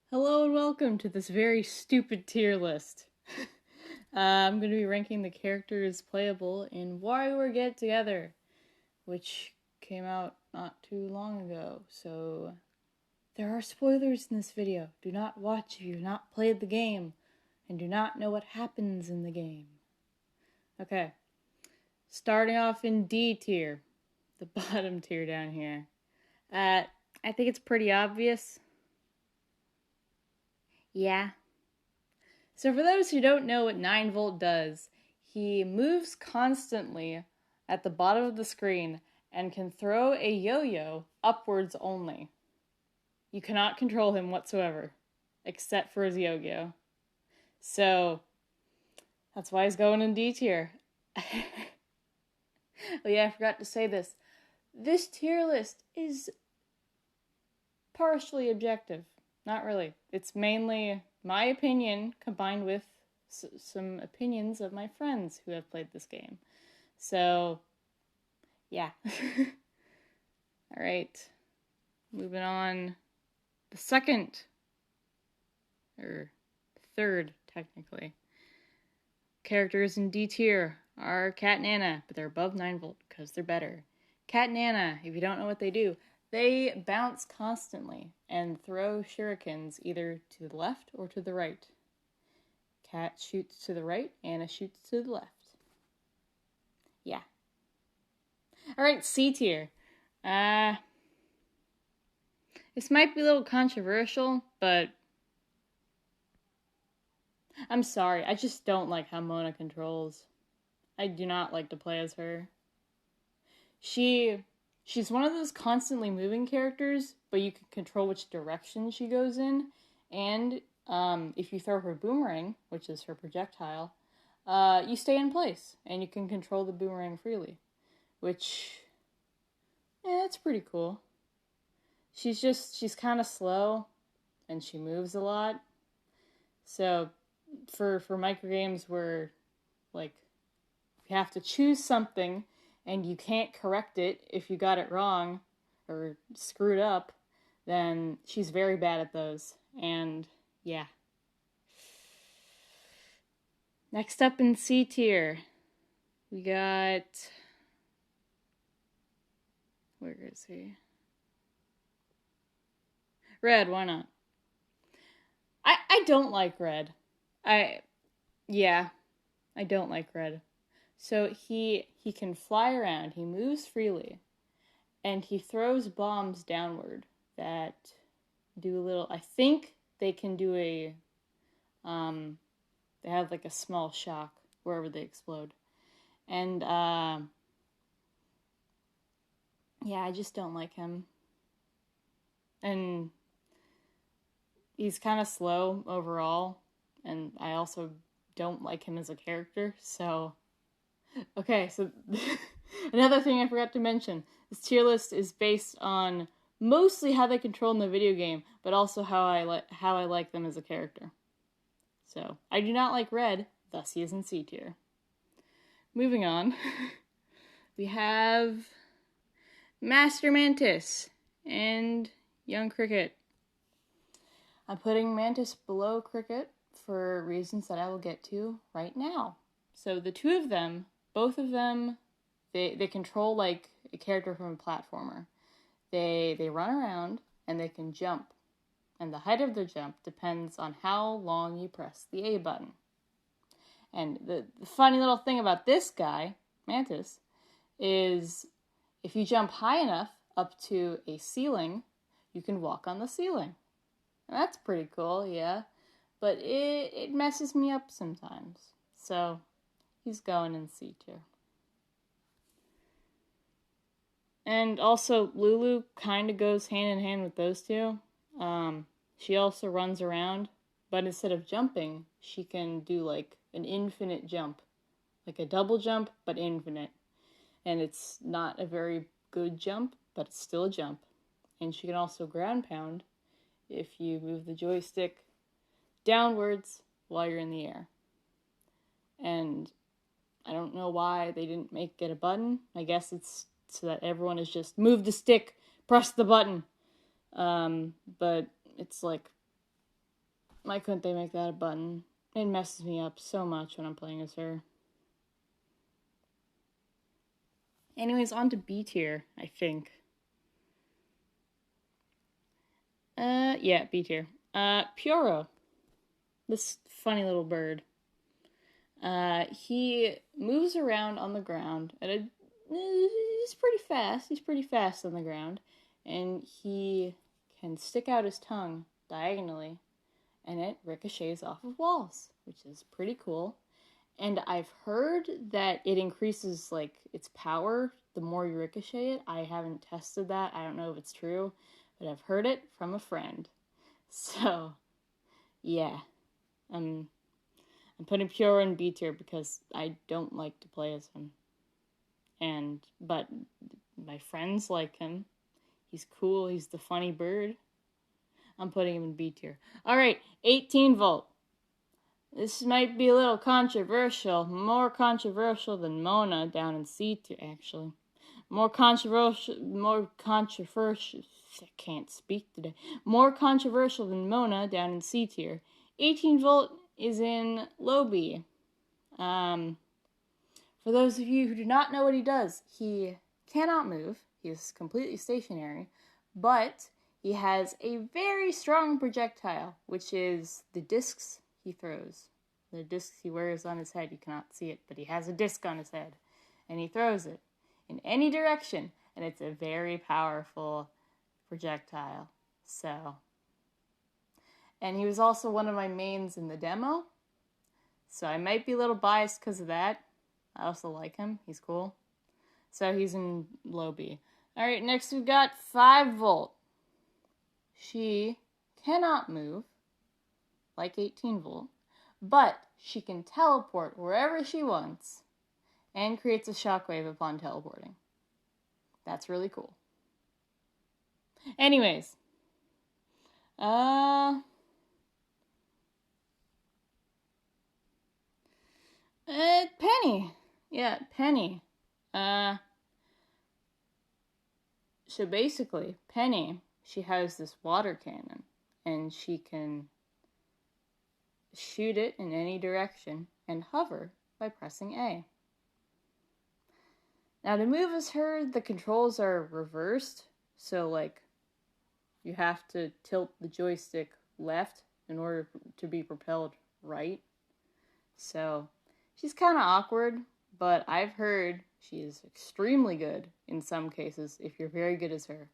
Hello and welcome to this very stupid tier list. I'm going to be ranking the characters playable in WarioWare Get Together, which came out not too long ago, so there are spoilers in this video. Do not watch if you've not played the game and do not know what happens in the game. Okay, starting off in D tier, the bottom tier down here. I think it's pretty obvious. Yeah. So for those who don't know what 9-volt does, he moves constantly at the bottom of the screen and can throw a yo-yo upwards only. You cannot control him whatsoever, except for his yo-yo. So, that's why he's going in D tier. Oh yeah, I forgot to say this. This tier list is partially objective. Not really. It's mainly my opinion combined with some opinions of my friends who have played this game. So, yeah. Alright. Moving on. The second, or third, technically, characters in D tier are Cat and Anna, but they're above 9-volt because they're better. Cat and Anna, if you don't know what they do, they bounce constantly and throw shurikens either to the left or to the right. Cat shoots to the right, Anna shoots to the left. Yeah. Alright, C tier. This might be a little controversial, but I'm sorry, I just don't like how Mona controls. I do not like to play as her. She's one of those constantly moving characters, but you can control which direction she goes in, and if you throw her boomerang, which is her projectile, you stay in place, and you can control the boomerang freely, which, that's pretty cool. She's kind of slow, and she moves a lot, so for microgames where, like, you have to choose something, and you can't correct it if you got it wrong, or screwed up, then she's very bad at those, and yeah. Next up in C tier, we got... Where is he? Red, why not? I don't like Red. I don't like Red. So he can fly around, he moves freely, and he throws bombs downward that do a little... I think they can do a... they have like a small shock wherever they explode. And, yeah, I just don't like him. And he's kind of slow overall, and I also don't like him as a character, so... Okay, so another thing I forgot to mention. This tier list is based on mostly how they control in the video game, but also how I like them as a character. So, I do not like Red, thus he is in C tier. Moving on, we have Master Mantis and Young Cricket. I'm putting Mantis below Cricket for reasons that I will get to right now. So the two of them, both of them, they control like a character from a platformer. They run around and they can jump. And the height of their jump depends on how long you press the A button. And the funny little thing about this guy, Mantis, is if you jump high enough up to a ceiling, you can walk on the ceiling. And that's pretty cool, yeah. But it messes me up sometimes. So he's going in C tier. And also, Lulu kind of goes hand in hand with those two. She also runs around, but instead of jumping, she can do like an infinite jump. Like a double jump, but infinite. And it's not a very good jump, but it's still a jump. And she can also ground pound if you move the joystick downwards while you're in the air. And I don't know why they didn't make it a button. I guess it's so that everyone is just move the stick, press the button. But it's like Why couldn't they make that a button? It messes me up so much when I'm playing as her. Anyways, on to B tier, I think. Yeah, B tier. Pyoro. This funny little bird. He moves around on the ground he's pretty fast. He's pretty fast on the ground. And he can stick out his tongue diagonally, and it ricochets off of walls, which is pretty cool. And I've heard that it increases, like, its power the more you ricochet it. I haven't tested that. I don't know if it's true, but I've heard it from a friend. So, yeah. I'm putting Pyoro in B tier because I don't like to play as him. But my friends like him. He's cool. He's the funny bird. I'm putting him in B tier. Alright, 18 volt. This might be a little controversial. More controversial than Mona down in C tier, actually. More controversial. I can't speak today. More controversial than Mona down in C tier. 18 volt is in low B. For those of you who do not know what he does, he cannot move. He is completely stationary, but he has a very strong projectile, which is the discs he throws. The discs he wears on his head, you cannot see it, but he has a disc on his head, and he throws it in any direction, and it's a very powerful projectile. And he was also one of my mains in the demo, so I might be a little biased because of that. I also like him. He's cool. So he's in low B. Alright, next we've got 5 volt. She cannot move, like 18 volt, but she can teleport wherever she wants and creates a shockwave upon teleporting. That's really cool. Anyways. Penny. Yeah, Penny. So basically, Penny, she has this water cannon, and she can shoot it in any direction and hover by pressing A. Now, to move as her, the controls are reversed, so, like, you have to tilt the joystick left in order to be propelled right. So, she's kind of awkward, but I've heard she is extremely good in some cases if you're very good as her.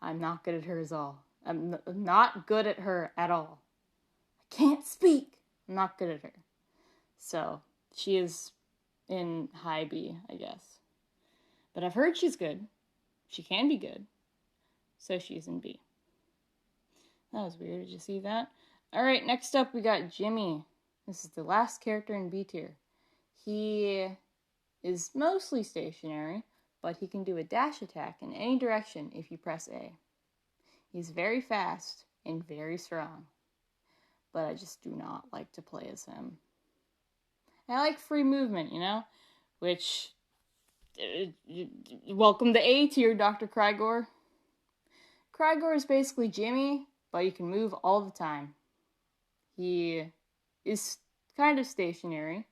I'm not good at her at all. I'm not good at her at all. I can't speak. I'm not good at her. So, she is in high B, I guess. But I've heard she's good. She can be good. So she's in B. That was weird. Did you see that? Alright, next up we got Jimmy. This is the last character in B tier. He is mostly stationary, but he can do a dash attack in any direction if you press A. He's very fast and very strong, but I just do not like to play as him. I like free movement, you know, which, welcome to A tier, Dr. Krygor. Krygor is basically Jimmy, but you can move all the time. He is kind of stationary,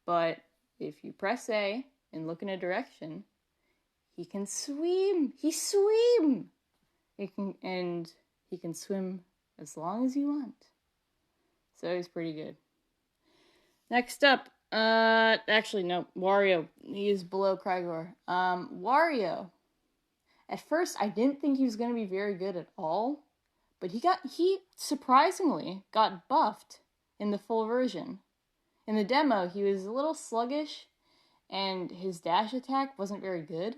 but if you press A and look in a direction, he can swim. He swim. He can swim as long as you want. So he's pretty good. Next up, actually no, Wario. He is below Krygor. Wario. At first, I didn't think he was going to be very good at all, but he surprisingly got buffed in the full version. In the demo, he was a little sluggish, and his dash attack wasn't very good,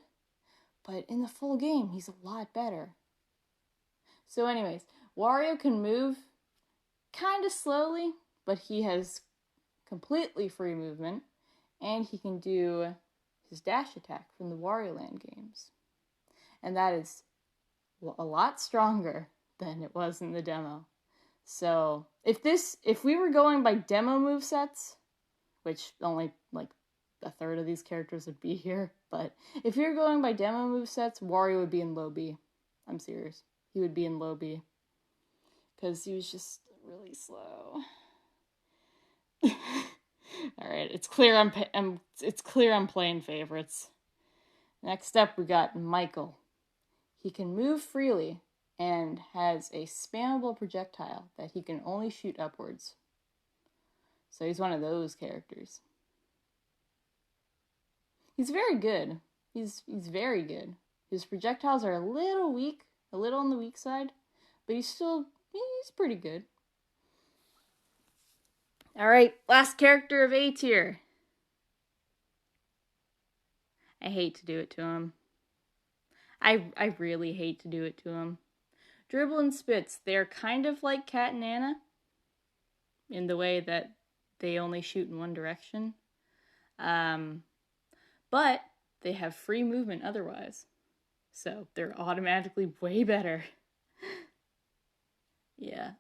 but in the full game, he's a lot better. So anyways, Wario can move kind of slowly, but he has completely free movement, and he can do his dash attack from the Wario Land games. And that is a lot stronger than it was in the demo. So, if we were going by demo movesets, which only like a third of these characters would be here, but if you're going by demo movesets, Wario would be in low B. I'm serious. He would be in low B. Because he was just really slow. Alright, it's clear I'm playing favorites. Next up, we got Michael. He can move freely and has a spammable projectile that he can only shoot upwards. So he's one of those characters. He's very good. He's very good. His projectiles are a little weak, a little on the weak side, but he's pretty good. Alright, last character of A tier. I hate to do it to him. I really hate to do it to him. Dribble and Spitz, they're kind of like Cat and Anna in the way that they only shoot in one direction. But they have free movement otherwise. So they're automatically way better. Yeah.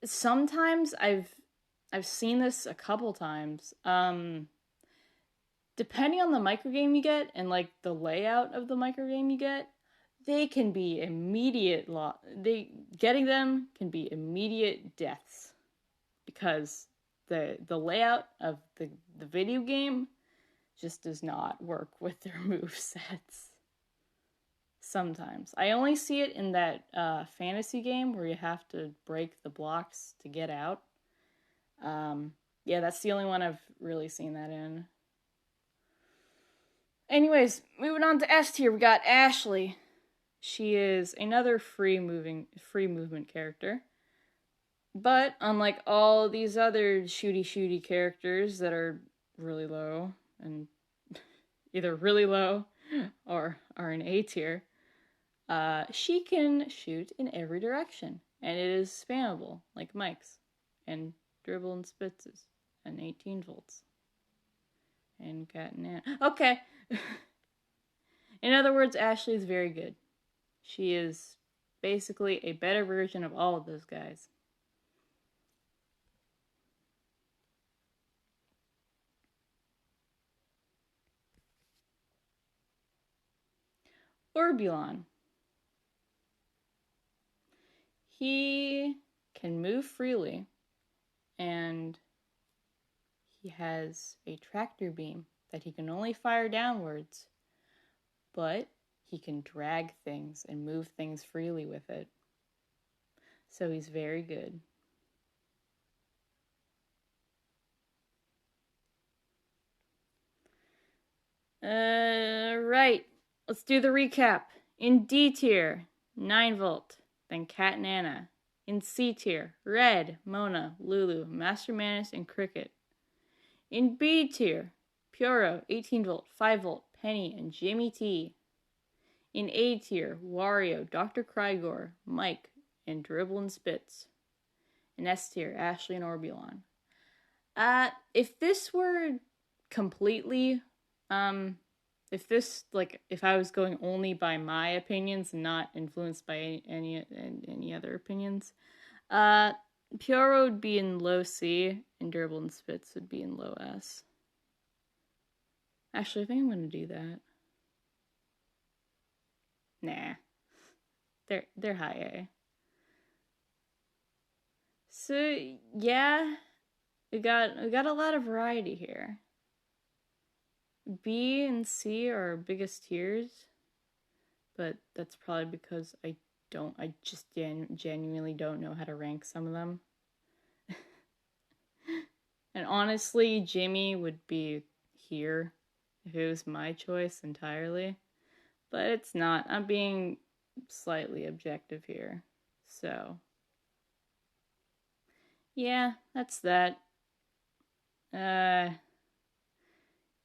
Sometimes I've seen this a couple times. Depending on the microgame you get and like the layout of the microgame you get, they can be getting them can be immediate deaths because the layout of the video game just does not work with their movesets. Sometimes. I only see it in that fantasy game where you have to break the blocks to get out. Yeah, that's the only one I've really seen that in. Anyways, moving on to S tier, we got Ashley. She is another free movement character. But unlike all these other shooty characters that are really low, and either really low or are in A tier, she can shoot in every direction. And it is spammable, like Mike's, and Dribble and Spitz's, and 18 volts. And Cat and Anna. Okay. In other words, Ashley is very good. She is basically a better version of all of those guys. Orbulon. He can move freely, and he has a tractor beam that he can only fire downwards, but he can drag things and move things freely with it. So he's very good. Right. Let's do the recap. In D tier, 9 volt, then Cat and Anna. In C tier, Red, Mona, Lulu, Master Mantis, and Cricket. In B tier, Puro, 18 volt, 5 volt, Penny, and Jimmy T. In A tier, Wario, Dr. Krygor, Mike, and Dribble and Spitz. In S tier, Ashley and Orbulon. If this were completely, if I was going only by my opinions and not influenced by any other opinions, Puro would be in low C, and Dribble and Spitz would be in low S. Actually, I think I'm gonna do that. Nah. They're high A. So yeah, we got a lot of variety here. B and C are our biggest tiers, but that's probably because I just genuinely don't know how to rank some of them. And honestly, Jimmy would be here if it was my choice entirely, but it's not. I'm being slightly objective here. So yeah, that's that.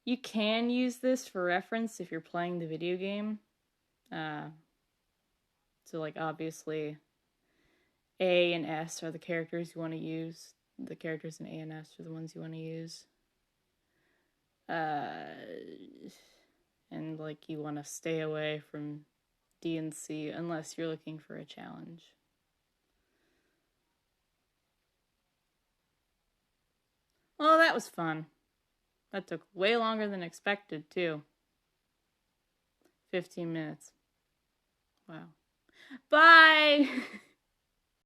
You can use this for reference if you're playing the video game. So like obviously A and S are the characters you want to use. The characters in A and S are the ones you want to use. And like you want to stay away from D and C unless you're looking for a challenge. Well, that was fun. That took way longer than expected, too. 15 minutes. Wow. Bye!